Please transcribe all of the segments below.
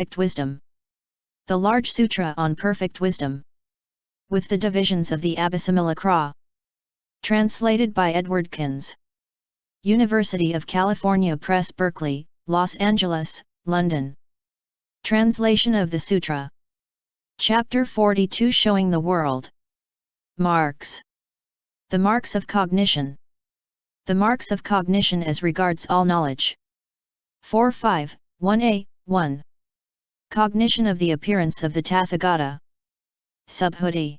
perfect wisdom. The LargeSutra on perfect wisdom. With the divisions of the Abhisamilakra. Translated by Edward Conze. University of California Press, Berkeley, Los Angeles, London. Translation of the Sutra. Chapter 42, Showing the World. Marks. The marks of cognition. The marks of cognition as regards all knowledge. 4.5, 1a, 1. Cognition of the appearance of the Tathagata. Subhuti.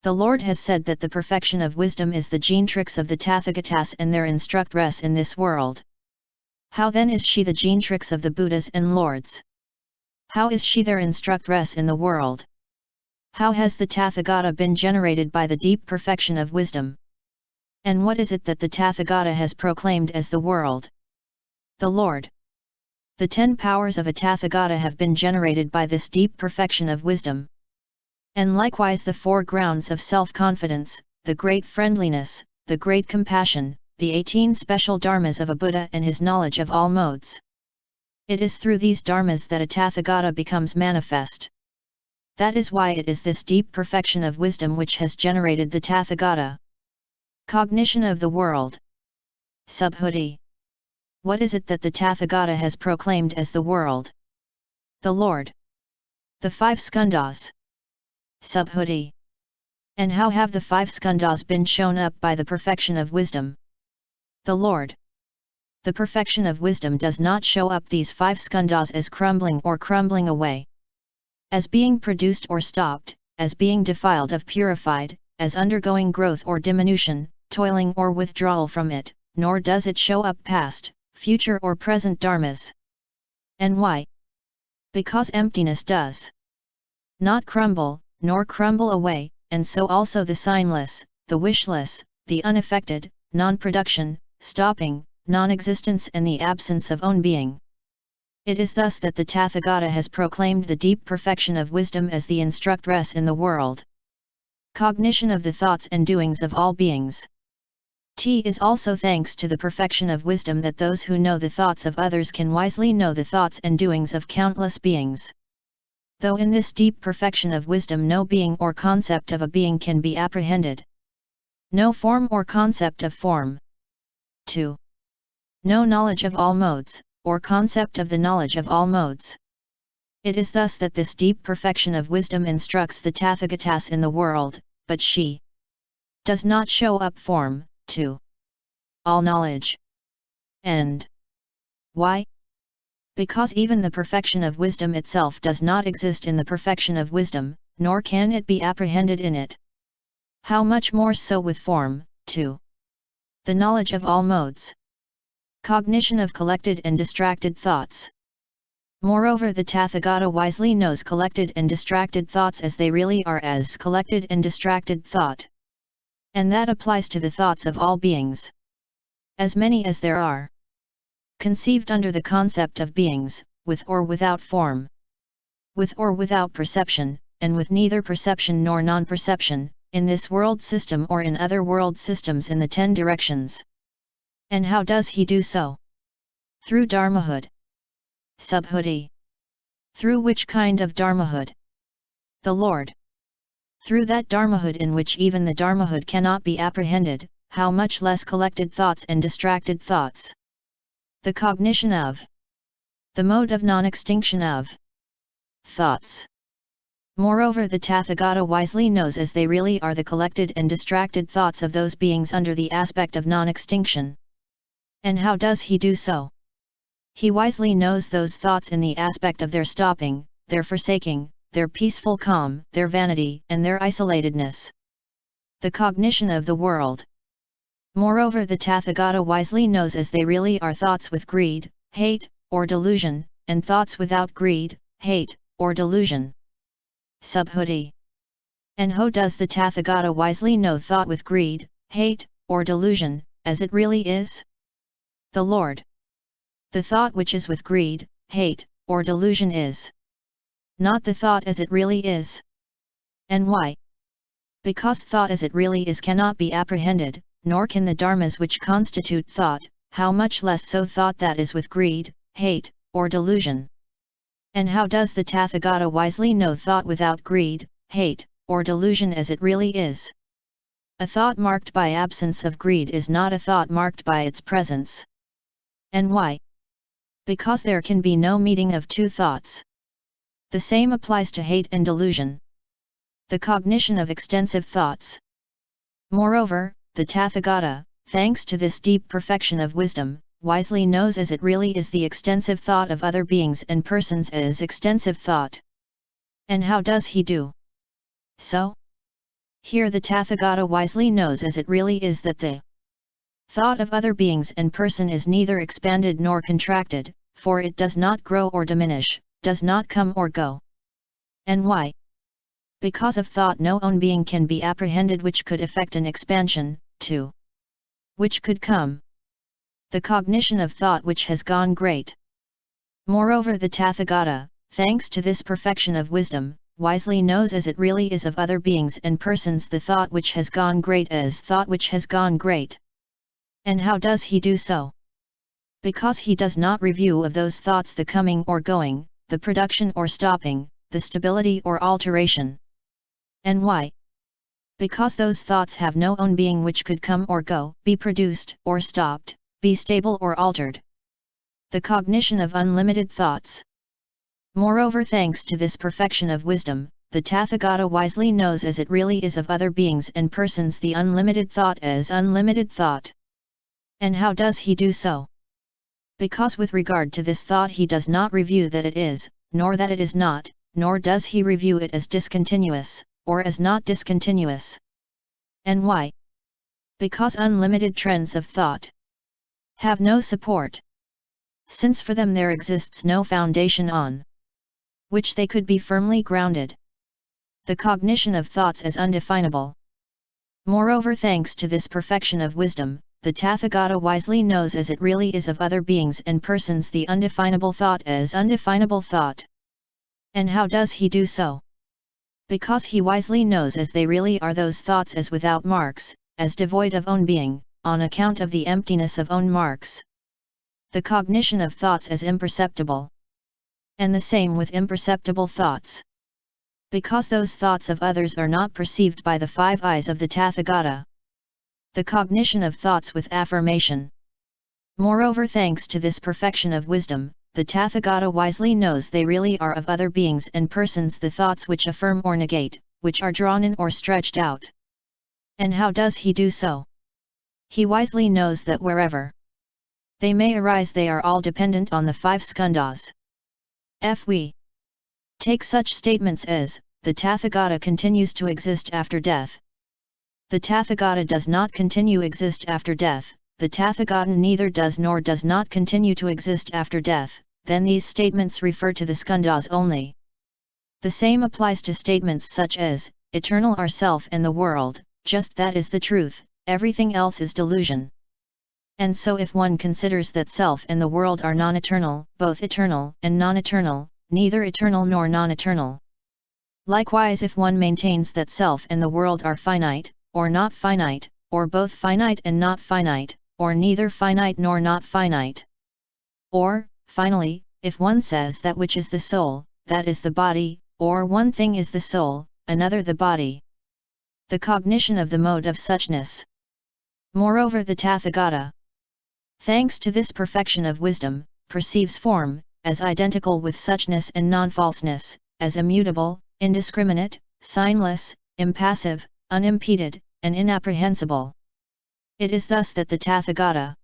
The Lord has said that the perfection of wisdom is the gene-trix of the Tathagatas and their instructress in this world. How then is she the gene-trix of the Buddhas and Lords? How is she their instructress in the world? How has the Tathagata been generated by the deep perfection of wisdom? And what is it that the Tathagata has proclaimed as the world? The Lord. The 10 powers of a Tathagata have been generated by this deep perfection of wisdom. And likewise the 4 grounds of self-confidence, the great friendliness, the great compassion, the 18 special dharmas of a Buddha and his knowledge of all modes. It is through these dharmas that a Tathagata becomes manifest. That is why it is this deep perfection of wisdom which has generated the Tathagata. Cognition of the world. Subhuti. What is it that the Tathagata has proclaimed as the world? The Lord. The 5 skandhas. Subhuti. And how have the 5 skandhas been shown up by the perfection of wisdom? The Lord. The perfection of wisdom does not show up these 5 skandhas as crumbling or crumbling away, as being produced or stopped, as being defiled or purified, as undergoing growth or diminution, toiling or withdrawal from it, nor does it show up past, future or present dharmas. And why? Because emptiness does not crumble, nor crumble away, and so also the signless, the wishless, the unaffected, non-production, stopping, non-existence and the absence of own being. It is thus that the Tathagata has proclaimed the deep perfection of wisdom as the instructress in the world. Cognition of the thoughts and doings of all beings. T is also thanks to the perfection of wisdom that those who know the thoughts of others can wisely know the thoughts and doings of countless beings. Though in this deep perfection of wisdom no being or concept of a being can be apprehended. No form or concept of form. 2. No knowledge of all modes, or concept of the knowledge of all modes. It is thus that this deep perfection of wisdom instructs the Tathagatas in the world, but she does not show up form, 2. All knowledge. And why? Because even the perfection of wisdom itself does not exist in the perfection of wisdom, nor can it be apprehended in it. How much more so with form, 2. The knowledge of all modes. Cognition of collected and distracted thoughts. Moreover, the Tathagata wisely knows collected and distracted thoughts as they really are, as collected and distracted thought. And that applies to the thoughts of all beings. As many as there are. Conceived under the concept of beings, with or without form. With or without perception, and with neither perception nor non-perception, in this world system or in other world systems in the 10 directions. And how does he do so? Through dharmahood. Subhuti. Through which kind of dharmahood? The Lord. Through that dharmahood in which even the dharmahood cannot be apprehended, how much less collected thoughts and distracted thoughts. The cognition of. The mode of non-extinction of. Thoughts. Moreover, the Tathagata wisely knows as they really are the collected and distracted thoughts of those beings under the aspect of non-extinction. And how does he do so? He wisely knows those thoughts in the aspect of their stopping, their forsaking, their peaceful calm, their vanity, and their isolatedness. The cognition of the world. Moreover, the Tathagata wisely knows as they really are thoughts with greed, hate, or delusion, and thoughts without greed, hate, or delusion. Subhuti. And how does the Tathagata wisely know thought with greed, hate, or delusion, as it really is? The Lord. The thought which is with greed, hate, or delusion is not the thought as it really is. And why? Because thought as it really is cannot be apprehended, nor can the dharmas which constitute thought, how much less so thought that is with greed, hate, or delusion. And how does the Tathagata wisely know thought without greed, hate, or delusion as it really is? A thought marked by absence of greed is not a thought marked by its presence. And why? Because there can be no meeting of two thoughts. The same applies to hate and delusion. The cognition of extensive thoughts. Moreover, the Tathagata, thanks to this deep perfection of wisdom, wisely knows as it really is the extensive thought of other beings and persons as extensive thought. And how does he do so? Here the Tathagata wisely knows as it really is that the thought of other beings and person is neither expanded nor contracted, for it does not grow or diminish, does not come or go. And why? Because of thought no own being can be apprehended which could effect an expansion, to which could come the cognition of thought which has gone great. Moreover the Tathagata, thanks to this perfection of wisdom, wisely knows as it really is of other beings and persons the thought which has gone great as thought which has gone great. And how does he do so? Because he does not review of those thoughts the coming or going, the production or stopping, the stability or alteration. And why? Because those thoughts have no own being which could come or go, be produced or stopped, be stable or altered. The cognition of unlimited thoughts. Moreover, thanks to this perfection of wisdom, the Tathagata wisely knows as it really is of other beings and persons the unlimited thought as unlimited thought. And how does he do so? Because with regard to this thought he does not review that it is, nor that it is not, nor does he review it as discontinuous, or as not discontinuous. And why? Because unlimited trends of thought have no support. Since for them there exists no foundation on which they could be firmly grounded. The cognition of thoughts as undefinable. Moreover, thanks to this perfection of wisdom, the Tathagata wisely knows as it really is of other beings and persons the undefinable thought as undefinable thought. And how does he do so? Because he wisely knows as they really are those thoughts as without marks, as devoid of own being, on account of the emptiness of own marks. The cognition of thoughts as imperceptible. And the same with imperceptible thoughts. Because those thoughts of others are not perceived by the five eyes of the Tathagata. The cognition of thoughts with affirmation. Moreover, thanks to this perfection of wisdom, the Tathagata wisely knows they really are of other beings and persons the thoughts which affirm or negate, which are drawn in or stretched out. And how does he do so? He wisely knows that wherever they may arise they are all dependent on the five skandhas. If we take such statements as, the Tathagata continues to exist after death. The Tathagata does not continue exist after death, the Tathagata neither does nor does not continue to exist after death, then these statements refer to the skandhas only. The same applies to statements such as, eternal are self and the world, just that is the truth, everything else is delusion. And so if one considers that self and the world are non-eternal, both eternal and non-eternal, neither eternal nor non-eternal. Likewise if one maintains that self and the world are finite, or not finite, or both finite and not finite, or neither finite nor not finite. Or, finally, if one says that which is the soul, that is the body, or one thing is the soul, another the body. The cognition of the mode of suchness. Moreover the Tathagata, thanks to this perfection of wisdom, perceives form, as identical with suchness and nonfalseness, as immutable, indiscriminate, signless, impassive, unimpeded, and inapprehensible. It is thus that the Tathagata,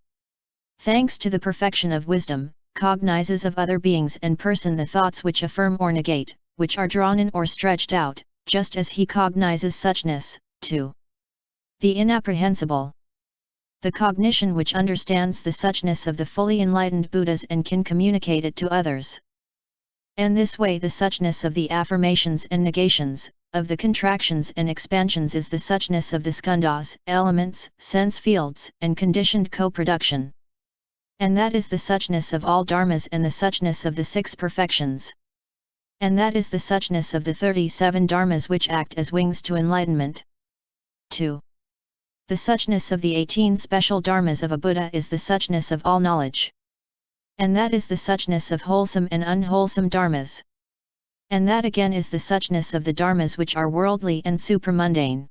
thanks to the perfection of wisdom, cognizes of other beings and person the thoughts which affirm or negate, which are drawn in or stretched out, just as he cognizes suchness, to the inapprehensible. The cognition which understands the suchness of the fully enlightened Buddhas and can communicate it to others. And this way the suchness of the affirmations and negations, of the contractions and expansions is the suchness of the skandhas, elements, sense fields, and conditioned coproduction. And that is the suchness of all dharmas and the suchness of the six perfections. And that is the suchness of the 37 dharmas which act as wings to enlightenment. 2. The suchness of the 18 special dharmas of a Buddha is the suchness of all knowledge. And that is the suchness of wholesome and unwholesome dharmas. And that again is the suchness of the dharmas which are worldly and supramundane.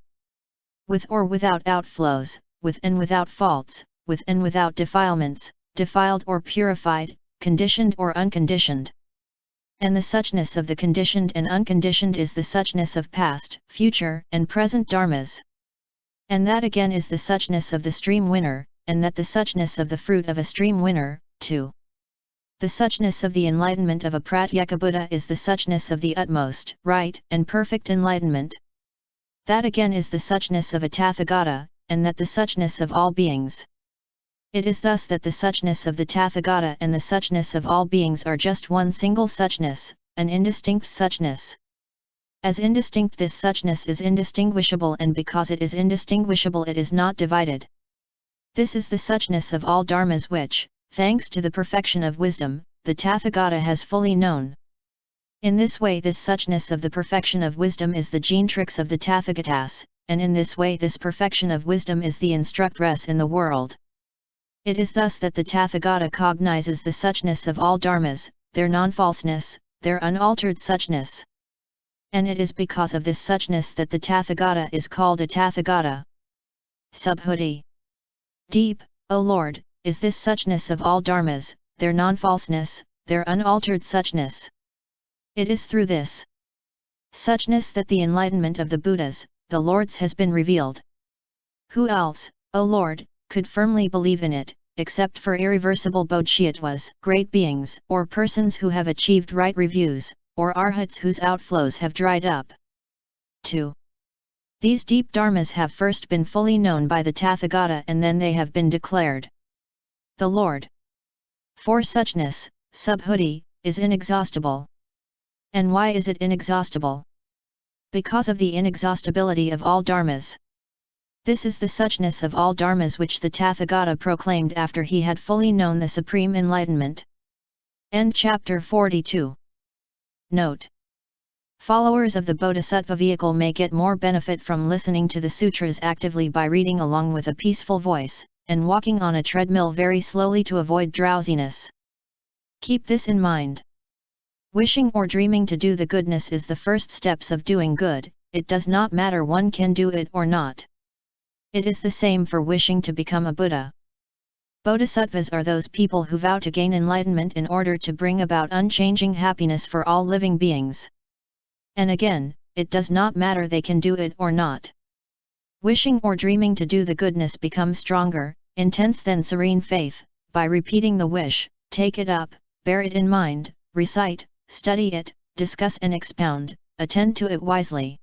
With or without outflows, with and without faults, with and without defilements, defiled or purified, conditioned or unconditioned. And the suchness of the conditioned and unconditioned is the suchness of past, future, and present dharmas. And that again is the suchness of the streamwinner, and that the suchness of the fruit of a streamwinner, too. The suchness of the enlightenment of a pratyeka Buddha is the suchness of the utmost, right, and perfect enlightenment. That again is the suchness of a tathagata, and that the suchness of all beings. It is thus that the suchness of the tathagata and the suchness of all beings are just one single suchness, an indistinct suchness. As indistinct, this suchness is indistinguishable, and because it is indistinguishable it is not divided. This is the suchness of all dharmas which, thanks to the perfection of wisdom, the tathagata has fully known. In this way this suchness of the perfection of wisdom is the genitrix of the tathagatas, and in this way this perfection of wisdom is the instructress in the world. It is thus that the tathagata cognizes the suchness of all dharmas, their nonfalseness, their unaltered suchness. And it is because of this suchness that the tathagata is called a tathagata. Subhuti. Deep, O Lord, is this suchness of all dharmas, their nonfalseness, their unaltered suchness. It is through this suchness that the enlightenment of the Buddhas, the Lords, has been revealed. Who else, O Lord, could firmly believe in it, except for irreversible bodhisattvas, great beings, or persons who have achieved right reviews, or arhats whose outflows have dried up? 2. These deep dharmas have first been fully known by the tathagata, and then they have been declared. The Lord, for suchness, subhuti, is inexhaustible. And why is it inexhaustible? Because of the inexhaustibility of all dharmas. This is the suchness of all dharmas which the Tathagata proclaimed after he had fully known the supreme enlightenment. End chapter 42. Note: followers of the Bodhisattva vehicle may get more benefit from listening to the sutras actively by reading along with a peaceful voice, and walking on a treadmill very slowly to avoid drowsiness. Keep this in mind. Wishing or dreaming to do the goodness is the first steps of doing good. It does not matter one can do it or not. It is the same for wishing to become a Buddha. Bodhisattvas are those people who vow to gain enlightenment in order to bring about unchanging happiness for all living beings. And again, it does not matter they can do it or not. Wishing or dreaming to do the goodness becomes stronger, intense than serene faith, by repeating the wish, take it up, bear it in mind, recite, study it, discuss and expound, attend to it wisely.